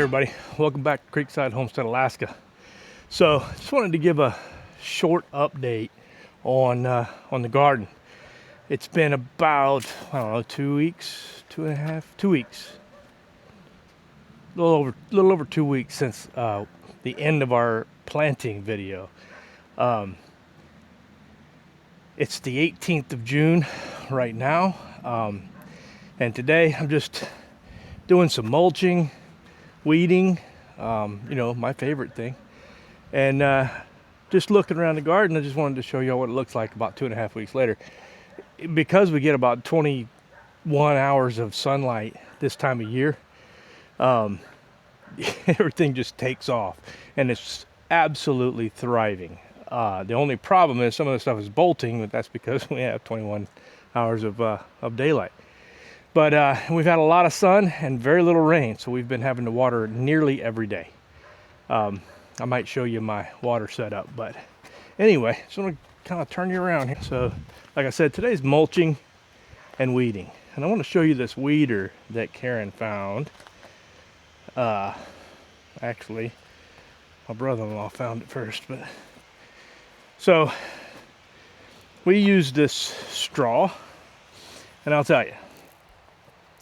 everybody, welcome back to Creekside Homestead, Alaska. So just wanted to give a short update on the garden. It's been about, I don't know, 2 weeks, 2 weeks, a little over 2 weeks since the end of our planting video. It's the 18th of June right now, and today I'm just doing some mulching, weeding, my favorite thing, and just looking around the garden. I just wanted to show you what it looks like about 2.5 weeks later. Because we get about 21 hours of sunlight this time of year, everything just takes off, and it's absolutely thriving. The only problem is some of the stuff is bolting, but that's because we have 21 hours of daylight. But we've had a lot of sun and very little rain, so we've been having to water nearly every day. I might show you my water setup, but anyway, so I'm going to kind of turn you around here. So, like I said, today's mulching and weeding. And I want to show you this weeder that Karen found. Actually, my brother-in-law found it first, but so we use this straw, and I'll tell you,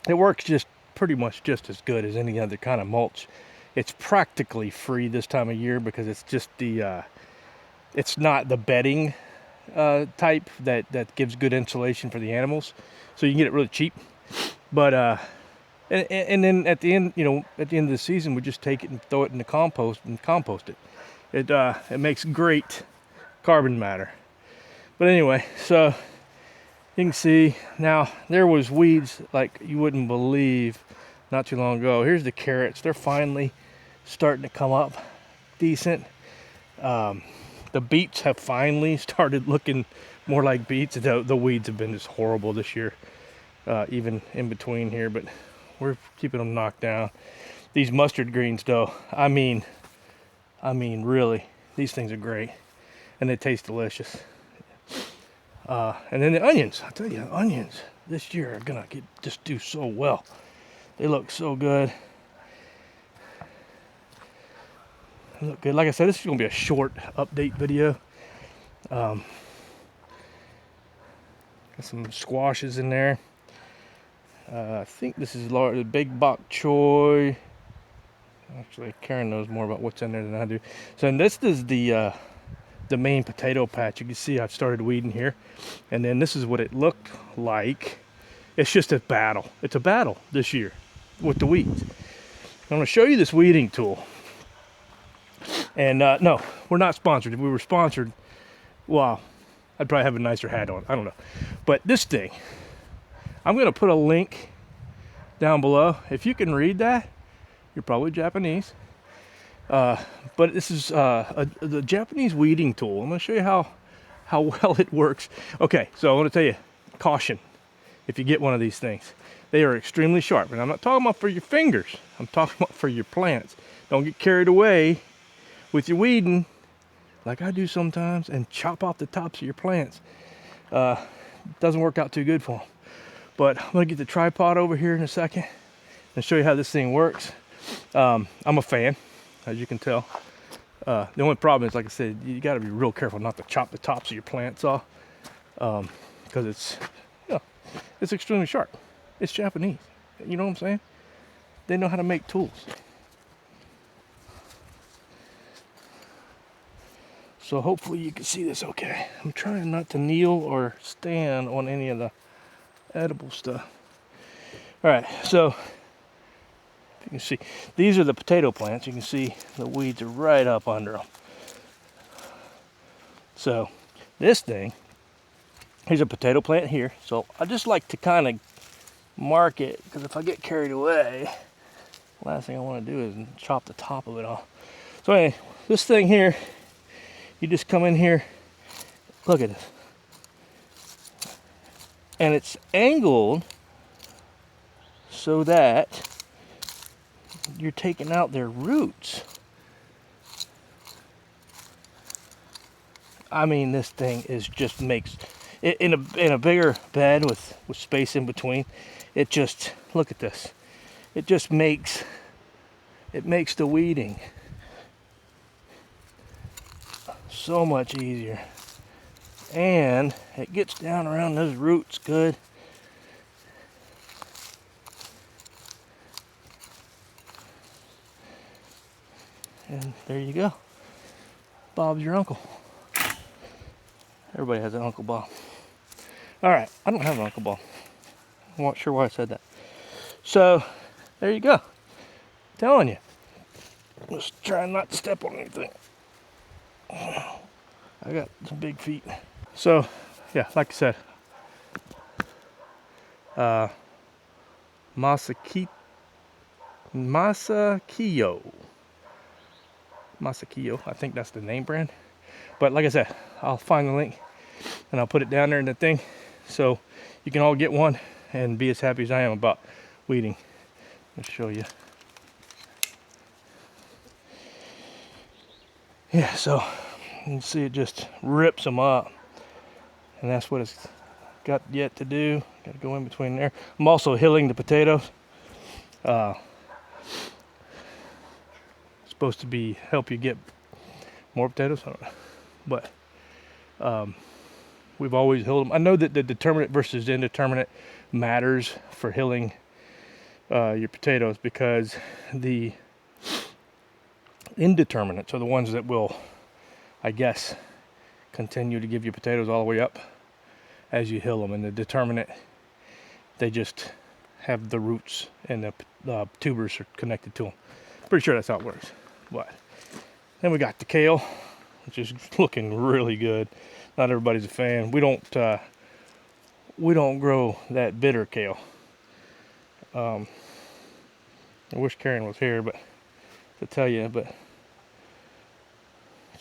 it works just pretty much just as good as any other kind of mulch. It's practically free this time of year because it's just it's not the bedding type that gives good insulation for the animals, so you can get it really cheap. But and then at the end, at the end of the season, we just take it and throw it in the compost and compost it. It makes great carbon matter. But anyway, so you can see now there was weeds like you wouldn't believe not too long ago. Here's the carrots. They're finally starting to come up decent. The beets have finally started looking more like beets. The weeds have been just horrible this year, even in between here, but we're keeping them knocked down. These mustard greens though, I mean really, these things are great and they taste delicious. And then the onions, I tell you, onions this year are gonna just do so well. They look so good. They look good. Like I said, this is gonna be a short update video. Got some squashes in there. I think this is the big bok choy. Actually, Karen knows more about what's in there than I do. So, and this is the main potato patch. You can see I've started weeding here, and then this is what it looked like. It's just a battle. It's a battle this year with the weeds. I'm going to show you this weeding tool. And no, we're not sponsored. If we were sponsored, well, I'd probably have a nicer hat on. I don't know. But this thing, I'm going to put a link down below. If you can read that, you're probably Japanese. But this is the Japanese weeding tool. I'm going to show you how well it works. Okay, so I want to tell you, caution if you get one of these things. They are extremely sharp. And I'm not talking about for your fingers. I'm talking about for your plants. Don't get carried away with your weeding like I do sometimes and chop off the tops of your plants. Doesn't work out too good for them. But I'm going to get the tripod over here in a second and show you how this thing works. I'm a fan, as you can tell. The only problem is, like I said, you got to be real careful not to chop the tops of your plants off, because it's extremely sharp. It's Japanese. You know what I'm saying? They know how to make tools. So hopefully you can see this okay. I'm trying not to kneel or stand on any of the edible stuff. All right, so you can see these are the potato plants. You can see the weeds are right up under them. So this thing, here's a potato plant here. So I just like to kind of mark it, because if I get carried away, the last thing I want to do is chop the top of it off. So anyway, this thing here, you just come in here, look at this, and it's angled so that you're taking out their roots. I mean, this thing makes it in a bigger bed with space in between. It just, look at this. It just makes it makes the weeding so much easier. And it gets down around those roots good. And there you go. Bob's your uncle. Everybody has an Uncle Bob. All right, I don't have an Uncle Bob. I'm not sure why I said that. So, there you go. Telling you. Just trying not to step on anything. I got some big feet. So, yeah, like I said, Masakio. Masakio, I think that's the name brand. But like I said, I'll find the link and I'll put it down there in the thing so you can all get one and be as happy as I am about weeding. Let's show you. Yeah, so you can see it just rips them up, and that's what it's got yet to do. Got to go in between there. I'm also hilling the potatoes. Supposed to be help you get more potatoes, I don't know. But we've always hilled them. I know that the determinate versus indeterminate matters for hilling your potatoes, because the indeterminates are the ones that will, I guess, continue to give you potatoes all the way up as you hill them, and the determinate, they just have the roots and the tubers are connected to them. Pretty sure that's how it works. But then we got the kale, which is looking really good. Not everybody's a fan. We don't grow that bitter kale. I wish Karen was here, but to tell you, but some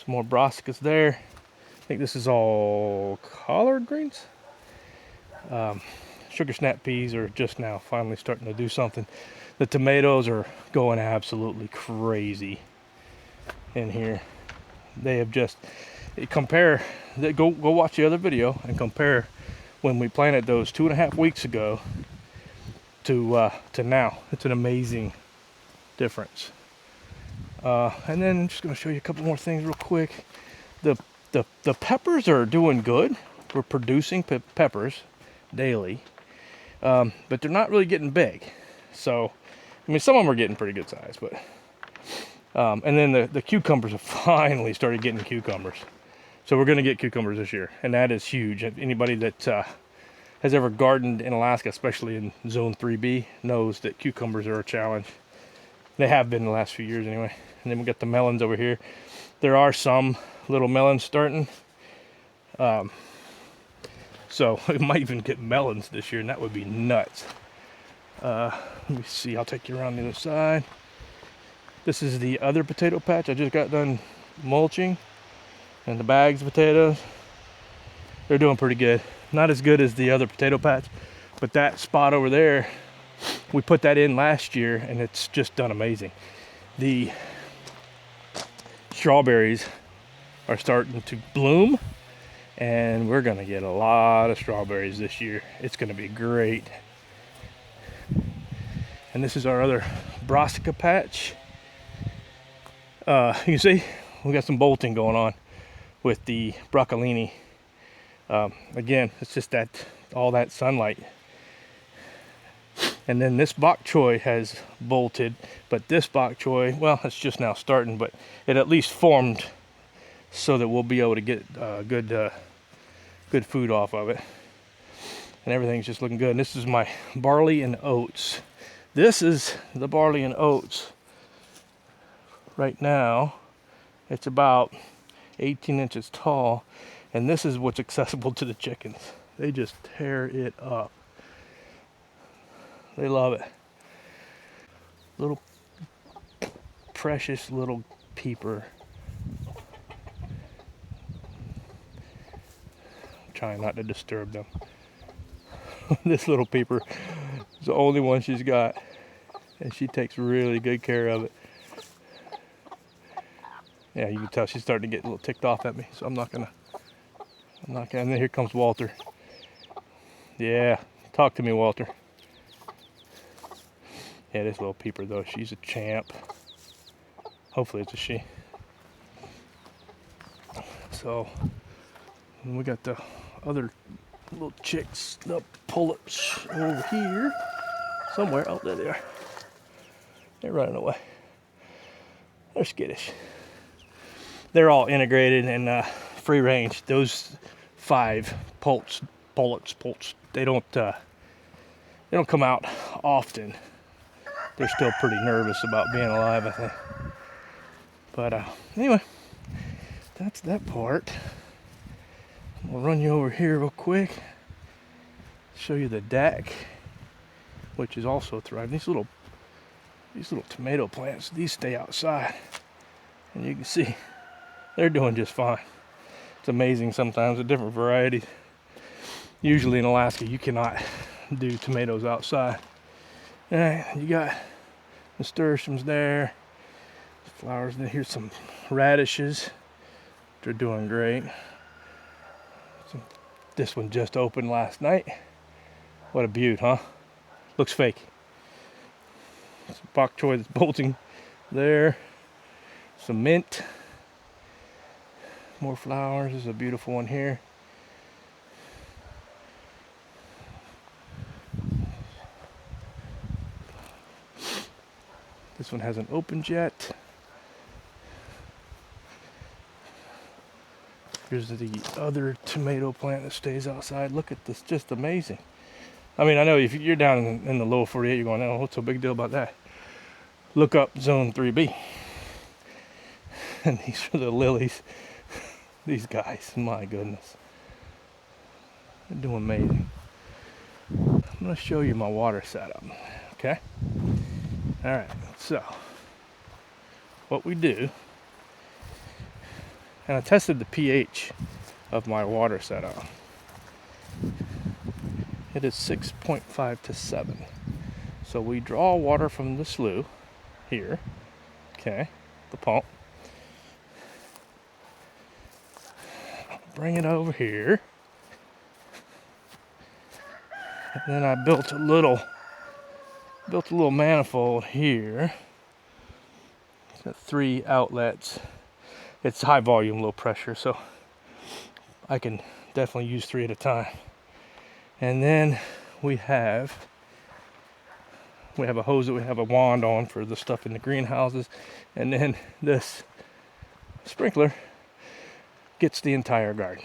more brassicas there. I think this is all collard greens. Sugar snap peas are just now finally starting to do something. The tomatoes are going absolutely crazy in here. They have just go watch the other video and compare when we planted those 2.5 weeks ago to now. It's an amazing difference. And then I'm just going to show you a couple more things real quick. The peppers are doing good. We're producing peppers daily, but they're not really getting big. So, I mean, some of them are getting pretty good size, but and then the cucumbers have finally started getting cucumbers. So we're going to get cucumbers this year, and that is huge. Anybody that has ever gardened in Alaska, especially in Zone 3B, knows that cucumbers are a challenge. They have been the last few years anyway. And then we got the melons over here. There are some little melons starting. So we might even get melons this year, and that would be nuts. Let me see, I'll take you around the other side. This is the other potato patch. I just got done mulching, and the bags of potatoes, they're doing pretty good. Not as good as the other potato patch, but that spot over there, we put that in last year, and it's just done amazing. The strawberries are starting to bloom, and we're gonna get a lot of strawberries this year. It's gonna be great. And this is our other brassica patch. You can see we got some bolting going on with the broccolini. Again, it's just that all that sunlight. And then this bok choy has bolted, but this bok choy, well, it's just now starting, but it at least formed so that we'll be able to get good food off of it. And everything's just looking good. And this is my barley and oats. This is the barley and oats. Right now, it's about 18 inches tall, and this is what's accessible to the chickens. They just tear it up. They love it. Little precious little peeper. I'm trying not to disturb them. This little peeper is the only one she's got, and she takes really good care of it. Yeah, you can tell she's starting to get a little ticked off at me, so I'm not gonna, and then here comes Walter. Yeah, talk to me, Walter. Yeah, this little peeper though, she's a champ. Hopefully it's a she. So we got the other little chicks, the pullets over here somewhere. Oh, there they are. They're running away. They're skittish. They're all integrated and free range. Those 5 pullets, they don't come out often. They're still pretty nervous about being alive, I think. But anyway, that's that part. I'll run you over here real quick. Show you the deck, which is also thriving. These little tomato plants, these stay outside, and you can see they're doing just fine. It's amazing sometimes the different varieties. Usually in Alaska, you cannot do tomatoes outside. And you got nasturtiums there, flowers. And here's some radishes. They're doing great. This one just opened last night. What a beaut, huh? Looks fake. Some bok choy that's bolting there. Some mint. More flowers. This is a beautiful one here. This one hasn't opened yet. Here's the other tomato plant that stays outside. Look at this, just amazing. I mean, I know if you're down in the lower 48, you're going, oh, what's so big deal about that? Look up zone 3B. And these are the lilies. These guys, my goodness. They're doing amazing. I'm gonna show you my water setup, okay? All right, so what we do, and I tested the pH of my water setup. It is 6.5 to 7. So we draw water from the slough here, okay, the pump. Bring it over here. And then I built a little manifold here. It's got 3 outlets. It's high volume, low pressure, so I can definitely use 3 at a time. And then we have a hose that we have a wand on for the stuff in the greenhouses, and then this sprinkler gets the entire garden.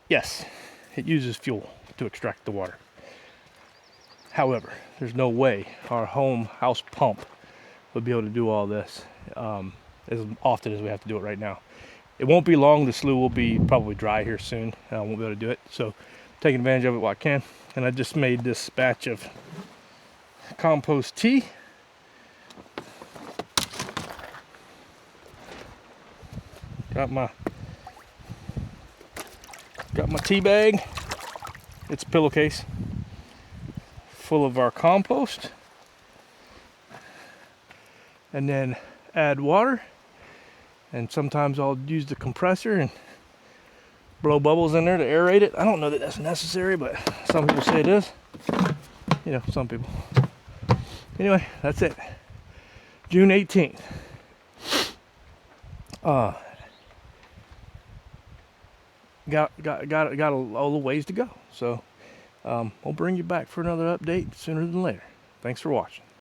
Yes, it uses fuel to extract the water. However, there's no way our house pump would be able to do all this as often as we have to do it right now. It won't be long. The slough will be probably dry here soon. I won't be able to do it. So taking advantage of it while I can. And I just made this batch of compost tea. Got my tea bag. It's a pillowcase full of our compost. And then add water. And sometimes I'll use the compressor and blow bubbles in there to aerate it. I don't know that that's necessary, but some people say it is. You know, some people. Anyway, that's it. June 18th. Got a little ways to go. So we'll bring you back for another update sooner than later. Thanks for watching.